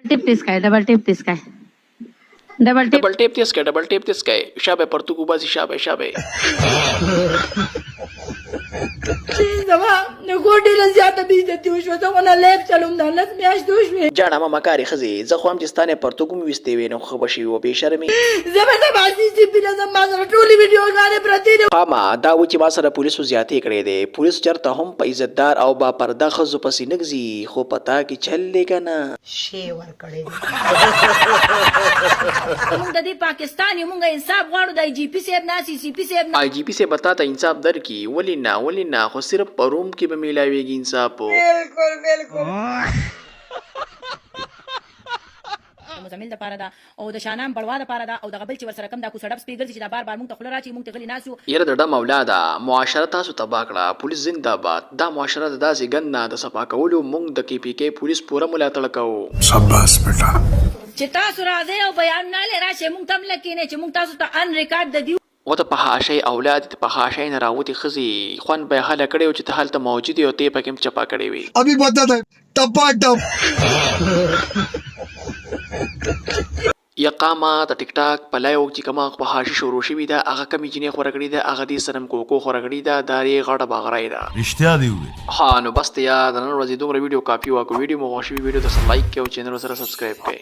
टिप तिसकाय double tip तिसकाय double tip double tape तिसकाय शाबे परतुकू बाजी शाबे गोډې له زیاته بېعزتي وشوه زه خو نه لیب چلوم دا 10 میاشتې وشوې جانا ماما کاری خزي زه خو هم چې ستانه پرتګو مې وستې وې نو خو بشي و به شرمي زه به سبا سي پي نه زما سره ټولې ویډیوګانې پرتې دي خاما دا و چې ما سره پولیسو زیاتې کړې دي پولیس چرته هم په عزتدار او با پرده خزو پسې نګزي خو پتا کې چل لګنه شی ور کړې موږ د دې پاکستان یو موږ انصاف غواړو د جی پی صاحب نه سی پی صاحب نه آی جی پی سے بتا ته انصاف در کی ولی نه خو صرف پروم کې به ملاويږي انصاف بالکل مزمل د پاره دا او د شانام بړوا د پاره دا او د غبل چې ور سره کم دا کو سړپ سپیګر چې دا بار مونږ ته خل راچی مونږ ته غلی ناسو یره د ډم اولاد معاشره تاسو تبا کړه پولیس زنده‌باد دا معاشره د داسې ګنده د صفا کولو مونږ د کی پی کې پولیس پوره ملاتړ کوو शाबाश बेटा چې تاسو راځي او بیان نه لري چې مونږ تم لکینه چې مونږ تاسو ته ان ریکارډ د دیو و ته په هاشي اولاد ته په هاشي نه راوتی خزي خوان به حاله کړي او چې ته حالت موجود یو ته پکې چپا کړي وي अभी बता दे टपा टप یقامه د ټیک ټاک په لایو چې کما په هاشي شروع شوی دا هغه کمی جنې خورګړی دا هغه دې سنم کوکو خورګړی دا داري غړه باغړای دا रिश्ता दी हुए ها نو بس ته یاد نن ورځې دومره ویډیو کاپی واکو ویډیو مو غوښوي ویډیو ته لایک کړئ او چینل سره سبسکرایب کړئ